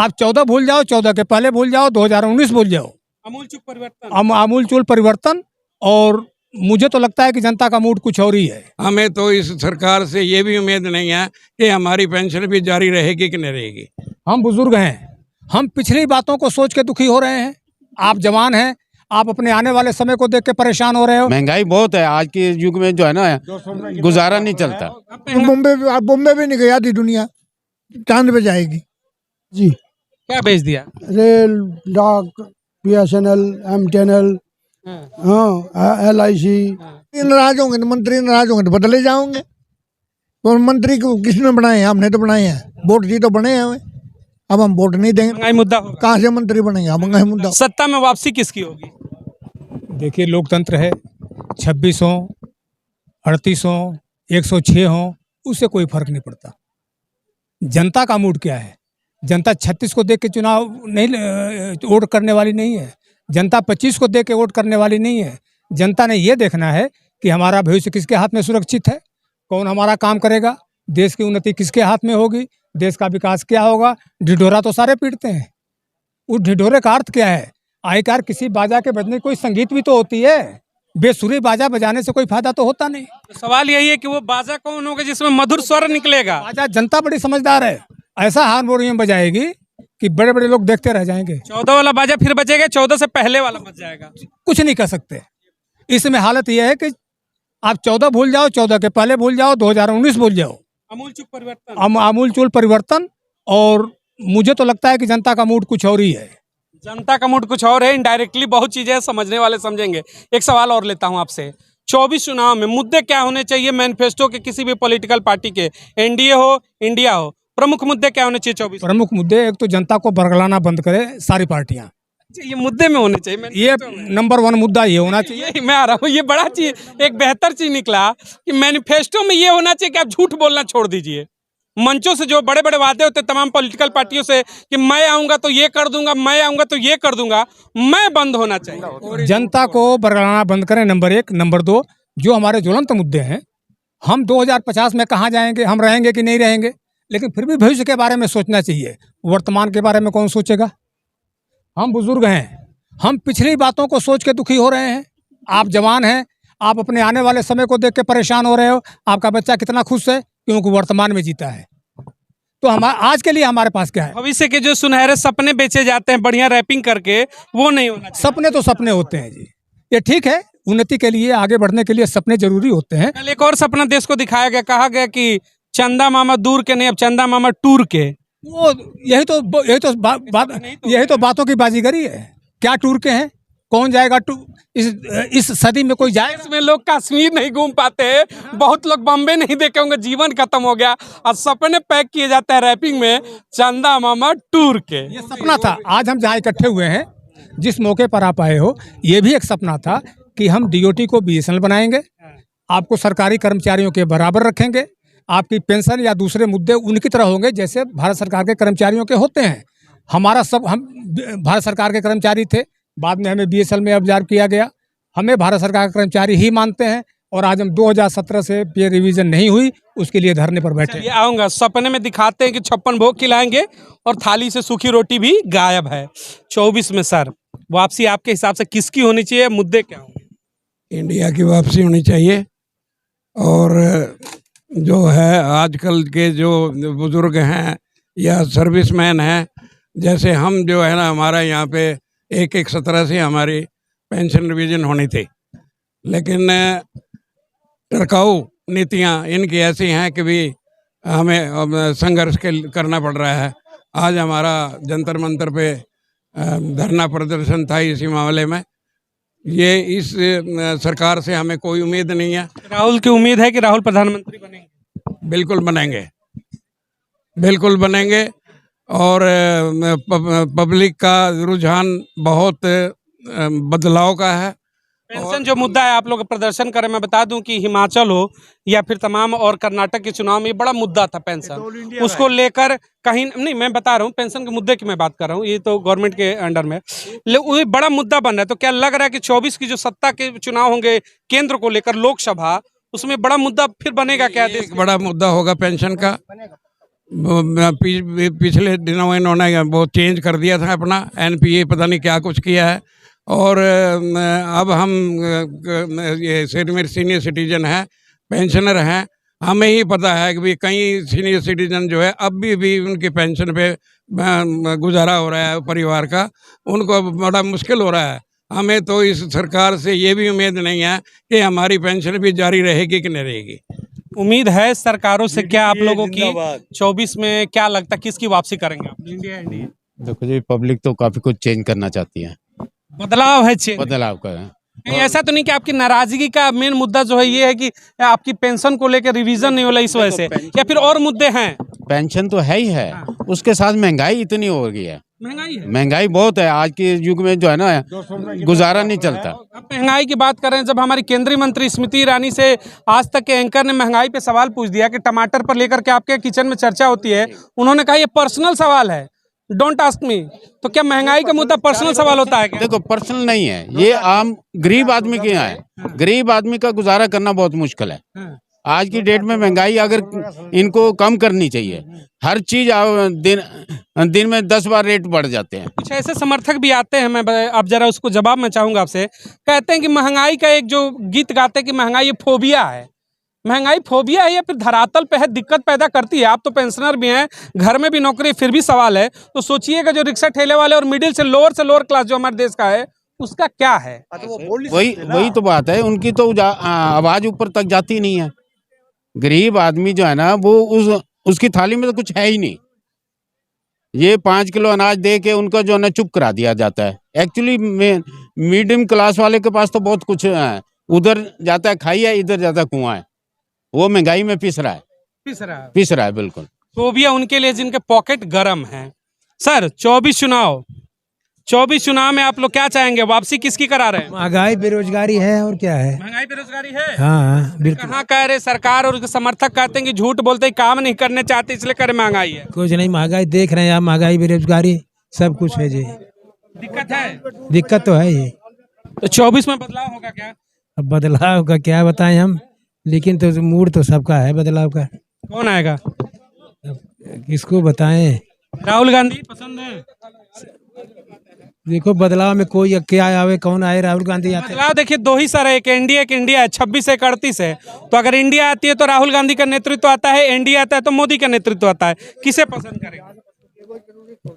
आप 14 भूल जाओ, 14 के पहले भूल जाओ, 2019 भूल जाओ। आमूल चूल परिवर्तन। और मुझे तो लगता है कि जनता का मूड कुछ और ही है। हमें तो इस सरकार से ये भी उम्मीद नहीं है कि हमारी पेंशन भी जारी रहेगी कि नहीं रहेगी। हम बुजुर्ग हैं, हम पिछली बातों को सोच के दुखी हो रहे हैं। आप जवान हैं, आप अपने आने वाले समय को देख के परेशान हो रहे हो। महंगाई बहुत है आज के युग में, जो है ना, गुजारा नहीं चलता। बॉम्बे भी नहीं गई आधी दुनिया, चांद पे जाएगी जी। क्या भेज दिया? रेल, डाक, BSNL, MTNL, हाँ, LIC। नाराज होंगे तो मंत्री नाराज होंगे तो बदले जाओगे। तो मंत्री को किसने बनाए हैं? हमने तो बनाए हैं, वोट जी तो बने हैं हमें। अब हम वोट नहीं देंगे, महंगाई मुद्दा होगा। कहाँ से मंत्री बनेंगे? महंगाई मुद्दा। सत्ता में वापसी किसकी होगी? देखिए, लोकतंत्र है, 26 हो, 38 हो, 106 हो, उससे कोई फर्क नहीं पड़ता। जनता का मूड क्या है? जनता 36 को देख के चुनाव नहीं वोट करने वाली नहीं है। जनता 25 को देख के वोट करने वाली नहीं है। जनता ने ये देखना है कि हमारा भविष्य किसके हाथ में सुरक्षित है, कौन हमारा काम करेगा, देश की उन्नति किसके हाथ में होगी, देश का विकास क्या होगा। ढिढोरा तो सारे पीटते हैं, उस ढिढोरे का अर्थ क्या है? आखिरकार किसी बाजा के बजने कोई संगीत भी तो होती है। बेसुरी बाजा बजाने से कोई फायदा तो होता नहीं। तो सवाल यही है कि वो बाजा कौन होगा जिसमें मधुर स्वर निकलेगा? बाजा जनता बड़ी समझदार है, ऐसा हारमोनियम बजाएगी कि बड़े बड़े लोग देखते रह जाएंगे। 14 वाला बाजा फिर बजेगा, 14 से पहले वाला बज जाएगा। कुछ नहीं कर सकते। इसमें हालत यह है कि आप 14 भूल जाओ, 14 के पहले भूल जाओ, 2019 भूल जाओ। आमूल चूल परिवर्तन। और मुझे तो लगता है कि जनता का मूड कुछ और ही है। जनता का मूड कुछ और है। इनडायरेक्टली बहुत चीजें समझने वाले समझेंगे। एक सवाल और लेता हूं आपसे, 24 चुनाव में मुद्दे क्या होने चाहिए मैनिफेस्टो के किसी भी पॉलिटिकल पार्टी के, एनडीए हो इंडिया हो, प्रमुख मुद्दे क्या होने चाहिए 24? प्रमुख मुद्दे, एक तो जनता को बरगलाना बंद करे सारी पार्टियां, ये मुद्दे में होने चाहिए। ये नंबर 1 मुद्दा ये होना चाहिए। मैं आ रहा हूँ, ये बड़ा चीज, एक बेहतर चीज निकला कि मैनिफेस्टो में ये होना चाहिए कि आप झूठ बोलना छोड़ दीजिए। मंचों से जो बड़े बड़े वादे होते तमाम पॉलिटिकल पार्टियों से कि मैं आऊंगा तो ये कर दूंगा, मैं आऊंगा तो ये कर दूंगा, मैं बंद होना चाहिए। जनता को बरगलाना बंद करें, नंबर 1। नंबर 2, जो हमारे ज्वलंत मुद्दे हैं, हम 2050 में कहाँ जाएंगे, हम रहेंगे कि नहीं रहेंगे, लेकिन फिर भी भविष्य के बारे में सोचना चाहिए। वर्तमान के बारे में कौन सोचेगा? हम बुजुर्ग हैं, हम पिछली बातों को सोच के दुखी हो रहे हैं। आप जवान हैं, आप अपने आने वाले समय को देख के परेशान हो रहे हो। आपका बच्चा कितना खुश है क्योंकि वर्तमान में जीता है। तो हम आज के लिए हमारे पास क्या है? भविष्य के जो सुनहरे सपने बेचे जाते हैं बढ़िया रैपिंग करके, वो नहीं होना चाहिए। सपने तो सपने होते हैं जी, ये ठीक है। उन्नति के लिए, आगे बढ़ने के लिए सपने जरूरी होते हैं। कल एक और सपना देश को दिखाया गया, कहा गया कि चंदा मामा दूर के नहीं, अब चंदा मामा टूर के। वो यही तो बातों की बाजीगरी है। क्या टूर के हैं? कौन जाएगा इस सदी में? कोई जाएगा? इसमें लोग कश्मीर नहीं घूम पाते, बहुत लोग बॉम्बे नहीं देखे होंगे, जीवन खत्म हो गया और सपने पैक किए जाते हैं रैपिंग में, चंदा मामा टूर के। ये सपना था। आज हम जहाँ इकट्ठे हुए हैं, जिस मौके पर आप आए हो, ये भी एक सपना था कि हम DOT को BSNL बनाएंगे, आपको सरकारी कर्मचारियों के बराबर रखेंगे, आपकी पेंशन या दूसरे मुद्दे उनकी तरह होंगे जैसे भारत सरकार के कर्मचारियों के होते हैं। हम भारत सरकार के कर्मचारी थे, बाद में हमें BSNL में अब्जॉर्ब किया गया। हमें भारत सरकार के कर्मचारी ही मानते हैं और आज हम 2017 से पे रिवीजन नहीं हुई, उसके लिए धरने पर बैठे। आऊंगा, सपने में दिखाते हैं कि 56 भोग खिलाएंगे और थाली से सूखी रोटी भी गायब है। 24 में सर वापसी आपके हिसाब से किसकी होनी चाहिए, मुद्दे क्या होंगे? इंडिया की वापसी होनी चाहिए। और जो है आजकल के जो बुजुर्ग हैं या सर्विसमैन हैं, जैसे हम जो है ना, हमारा यहाँ पे 1/1/17 से हमारी पेंशन रिवीजन होनी थी, लेकिन टरकाऊ नीतियाँ इनकी ऐसी हैं कि भी हमें संघर्ष करना पड़ रहा है। आज हमारा जंतर मंतर पे धरना प्रदर्शन था इसी मामले में। ये इस सरकार से हमें कोई उम्मीद नहीं है। राहुल की उम्मीद है कि राहुल प्रधानमंत्री बनेंगे? बिल्कुल बनेंगे, बिल्कुल बनेंगे। और पब्लिक का रुझान बहुत बदलाव का है। पेंशन जो मुद्दा है, आप लोग प्रदर्शन करें, मैं बता दूं कि हिमाचल हो या फिर तमाम और कर्नाटक के चुनाव में ये बड़ा मुद्दा था पेंशन, उसको लेकर कहीं नहीं, मैं बता रहा हूँ पेंशन के मुद्दे की मैं बात कर रहा हूँ, ये तो गवर्नमेंट के अंडर में वो बड़ा मुद्दा बन रहा है। तो क्या लग रहा है कि 24 की जो सत्ता के चुनाव होंगे केंद्र को लेकर, लोकसभा, उसमें बड़ा मुद्दा फिर बनेगा क्या? एक बड़ा मुद्दा होगा पेंशन का। पिछले दिनों इन्होंने वो चेंज कर दिया था अपना एनपीए, पता नहीं क्या कुछ किया है। और अब हम ये सीनियर सिटीजन हैं, पेंशनर हैं, हमें ही पता है कि भी कई सीनियर सिटीजन जो है अब भी उनकी पेंशन पे गुजारा हो रहा है परिवार का, उनको बड़ा मुश्किल हो रहा है। हमें तो इस सरकार से ये भी उम्मीद नहीं है कि हमारी पेंशन भी जारी रहेगी कि नहीं रहेगी। उम्मीद है सरकारों से। क्या आप लोगों की 24 में क्या लगता है किसकी वापसी करेंगे आप? India NDA? देखो जी, पब्लिक तो काफी कुछ चेंज करना चाहती है, बदलाव है, चेंज बदलाव का है। कहीं ऐसा तो नहीं कि आपकी नाराजगी का मेन मुद्दा जो है ये है कि आपकी पेंशन को लेकर रिवीजन नहीं हो रहा इस वजह से, या फिर और मुद्दे हैं? पेंशन तो है ही है, उसके साथ महंगाई इतनी हो गई है, महंगाई है, महंगाई बहुत है आज के युग में, जो है ना, गुजारा नहीं चलता। अब महंगाई की बात कर रहे हैं, जब हमारी केंद्रीय मंत्री स्मृति ईरानी से आज तक के एंकर ने महंगाई पे सवाल पूछ दिया कि टमाटर पर लेकर के आपके किचन में चर्चा होती है, उन्होंने कहा ये पर्सनल सवाल है, डोंट आस्क मी। तो क्या महंगाई का मुद्दा पर्सनल सवाल होता है क्या? देखो, पर्सनल नहीं है ये, आम गरीब आदमी के यहाँ है। गरीब आदमी का गुजारा करना बहुत मुश्किल है आज की डेट में। महंगाई अगर इनको कम करनी चाहिए, हर चीज दिन में 10 बार रेट बढ़ जाते हैं। कुछ ऐसे समर्थक भी आते हैं, मैं अब जरा उसको जवाब मैं चाहूंगा आपसे। कहते हैं कि महंगाई का एक जो गीत गाते हैं कि महंगाई ये फोबिया है, महंगाई फोबिया है या फिर धरातल पे है, दिक्कत पैदा करती है। आप तो पेंशनर भी हैं, घर में भी नौकरी, फिर भी सवाल है। तो सोचिएगा जो रिक्शा ठेले वाले और मिडिल से लोअर क्लास जो हमारे देश का है, उसका क्या है? वही तो बात है, उनकी तो आवाज ऊपर तक जाती नहीं है। गरीब आदमी जो है ना, वो उसकी थाली में तो कुछ है ही नहीं। ये 5 किलो अनाज दे के उनका जो है ना चुप करा दिया जाता है। एक्चुअली मीडियम क्लास वाले के पास तो बहुत कुछ है, उधर जाता है खाई है, इधर जाता है कुआं है। वो महंगाई में पिस रहा है बिल्कुल। फोबिया उनके लिए जिनके पॉकेट गर्म है। सर 24 चुनाव में आप लोग क्या चाहेंगे, वापसी किसकी करा रहे हैं? महंगाई बेरोजगारी है और क्या है। महंगाई बेरोजगारी है, हाँ बिल्कुल। कहाँ कह रहे सरकार और उसके समर्थक कहते हैं कि झूठ बोलते हैं, काम नहीं करने चाहते इसलिए करे महंगाई है। कुछ नहीं, महंगाई देख रहे हैं आप, महंगाई बेरोजगारी सब कुछ है जी। दिक्कत है, दिक्कत तो है ही। तो 24 में बदलाव होगा क्या? अब बदलाव का क्या बताएं हम, लेकिन तो मूड तो सबका है बदलाव का। कौन आएगा? किसको बताएं? राहुल गांधी पसंद है? देखो बदलाव में कोई क्या आवे, कौन आए, राहुल गांधी आते। बदलाव देखिए दो ही सर है, एक एनडीए एक इंडिया है, 26 से 31 है। तो अगर इंडिया आती है तो राहुल गांधी का नेतृत्व आता है, एनडीए आता है तो मोदी का नेतृत्व आता है। किसे पसंद करेगा?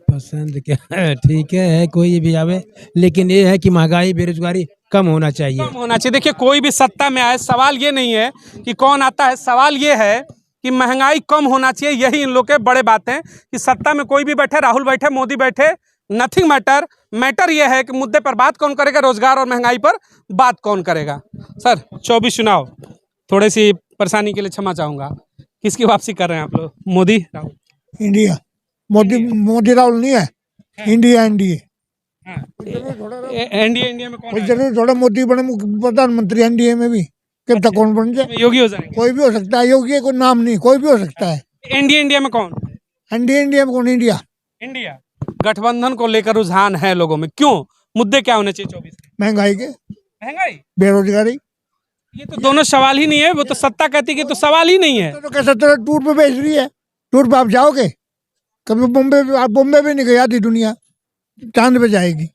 पसंद क्या है, ठीक है कोई भी आवे, लेकिन ये है कि महंगाई बेरोजगारी कम होना चाहिए। कम होना चाहिए। देखिए कोई भी सत्ता में आए, सवाल ये नहीं है कि कौन आता है, सवाल ये है कि महंगाई कम होना चाहिए। यही इन लोग के बड़े बात है कि सत्ता में कोई भी बैठे, राहुल बैठे, मोदी बैठे, नथिंग मैटर यह है कि मुद्दे पर बात कौन करेगा, रोजगार और महंगाई पर बात कौन करेगा। सर 24 चुनाव, थोड़ी सी परेशानी के लिए क्षमा चाहूंगा, किसकी वापसी कर रहे हैं आप लोग? मोदी राहुल? इंडिया। मोदी राहुल नहीं है, इंडिया एनडीए। एनडीए में कौन? जरूर थोड़ा मोदी बने प्रधानमंत्री, एनडीए में भी कब तक कौन बन जाए? योगी हो जाएंगे? कोई भी हो सकता है, योगी कोई नाम नहीं, कोई भी हो सकता है। इंडिया में कौन? इंडिया में कौन? इंडिया गठबंधन को लेकर रुझान है लोगों में, क्यों? मुद्दे क्या होने चाहिए 24 में? महंगाई, बेरोजगारी। ये तो दोनों सवाल ही नहीं है। वो तो सत्ता कहती है कि तो सवाल ही नहीं है। तो कैसे तरह टूर पे भेज रही है, टूर पे आप जाओगे? कभी बॉम्बे, आप बॉम्बे भी नहीं गई, आधी दुनिया चांद पे जाएगी।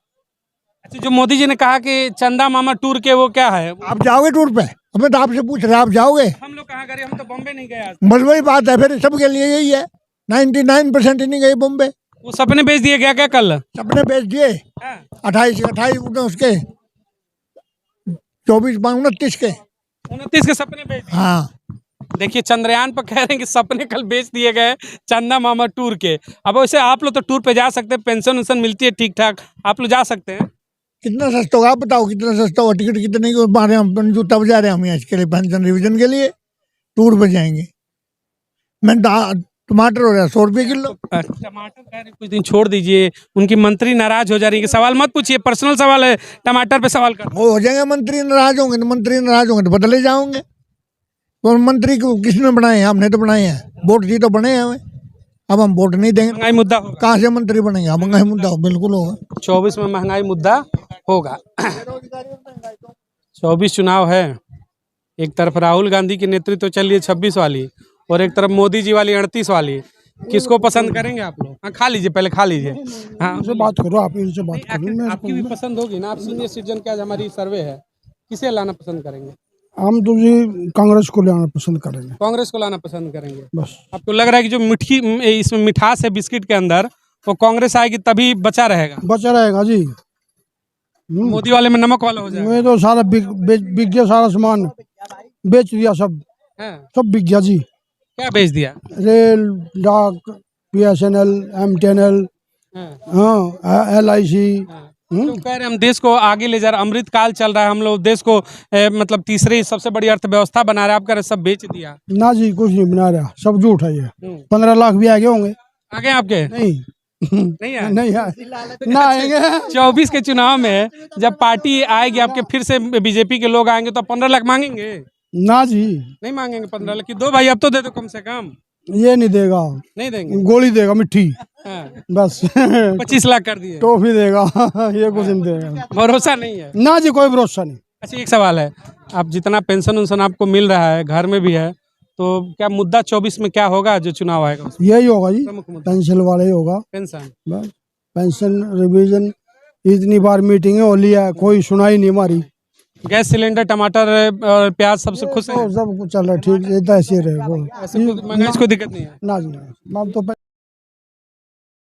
अच्छा, जो मोदी जी ने कहा कि चंदा मामा टूर के, वो क्या है? आप जाओगे टूर पे? हमें तो आपसे पूछ रहे, आप जाओगे? हम लोग कहाँ गए, हम तो बॉम्बे नहीं गए आज। बस वही बात है, फिर सबके लिए यही है। 99% नहीं गई बॉम्बे। वो सपने बेच दिए गया क्या कल? सपने बेच दिए। 28 उसके 24 29 के 29 के सपने बेच दिए। हाँ। देखिए चंद्रयान पर कह रहे हैं कि सपने कल बेच दिए गए चंदा मामा टूर के। अब वैसे आप लोग तो टूर पे जा सकते हैं, पेंशन वेंशन मिलती है ठीक ठाक, आप लोग जा सकते हैं। कितना सस्ता होगा आप बताओ, कितना सस्ता होगा? टिकट कितने की मारे हम जूता बजा रहे हैं हम यहाँ इसके लिए, पेंशन रिविजन के लिए टूर पे जाएंगे। मैं टमाटर हो रहा है 100 रुपये किलो। टमाटर कह रहे कुछ दिन छोड़ दीजिए, उनकी मंत्री नाराज हो जा रही है। सवाल मत पूछिए, पर्सनल सवाल है, टमाटर पे सवाल कर। वो हो जाएंगे, मंत्री नाराज होंगे तो बदले जाओगे। तो मंत्री को किसने बनाए हैं? हमने तो बनाए हैं, वोट जी तो बने हैं हमें। अब हम वोट नहीं देंगे, महंगाई मुद्दा होगा। कहाँ से मंत्री बनेंगे? महंगाई मुद्दा बिल्कुल होगा। 24 में महंगाई मुद्दा होगा। 24 चुनाव है, एक तरफ राहुल गांधी की नेतृत्व चल रही है 26 वाली, और एक तरफ मोदी जी वाली 38 वाली। किसको पसंद करेंगे आप लोग? हाँ, खा लीजिए, पहले खा लीजिए। हाँ, इनसे बात करो, आप इनसे बात करो। मैं आपकी भी पसंद होगी ना, आप सीनियर सिटीजन के, आज हमारी सर्वे है, किसे लाना पसंद करेंगे? हम तो जी कांग्रेस को लेना पसंद करेंगे कांग्रेस को लाना पसंद करेंगे। बस। आपको लग रहा है कि जो मीठी इसमें मिठास है बिस्किट के अंदर, वो कांग्रेस आएगी तभी बचा रहेगा, बचा रहेगा जी। मोदी वाले में नमक वाला हो जाएगा। मैं तो सारा बिक गया, सारा सामान बेच दिया, सब हाँ, सब बिक गया जी। क्या बेच दिया? रेल, डाक, BSNL, MTNL, हाँ, हाँ, LIC। तो कह रहे हम देश को आगे ले जा रहे, अमृत काल चल रहा है, हम लोग देश को मतलब तीसरी सबसे बड़ी अर्थव्यवस्था बना रहे, आप कह रहे सब बेच दिया। ना जी, कुछ नहीं बना रहा, सब झूठ है ये। हम्म। 15 लाख भी आगे होंगे। आगे आपके नहीं नहीं आए? नहीं ना आएंगे। 24 के चुनाव में जब पार्टी आएगी आपके, फिर से बीजेपी के लोग आएंगे तो 15 लाख मांगेंगे? ना जी, नहीं मांगेंगे 15 लाख की। दो भाई अब तो दे दो कम से कम। ये नहीं देगा, नहीं देंगे? गोली देगा मिट्टी, हाँ, बस। 25 लाख कर दिए, टॉफी देगा। ये कुछ नहीं देगा। भरोसा नहीं है। ना जी, कोई भरोसा नहीं। अच्छा, एक सवाल है, आप जितना पेंशन उन्शन आपको मिल रहा है, घर में भी है, तो क्या मुद्दा 24 में क्या होगा जो चुनाव आएगा उसमें? यही होगा जी, प्रमुख मुद्दा पेंशन वाला ही होगा। पेंशन। बस पेंशन रिवीजन, इतनी बार मीटिंगें हो लिया, कोई सुनाई नहीं हमारी। गैस सिलेंडर, टमाटर और प्याज सबसे खुश है? तो सब कुछ चल रहा है ठीक, ऐसे ही रहेगा। ऐसे महंगाई को दिक्कत नहीं है? ना जी, ना, अब तो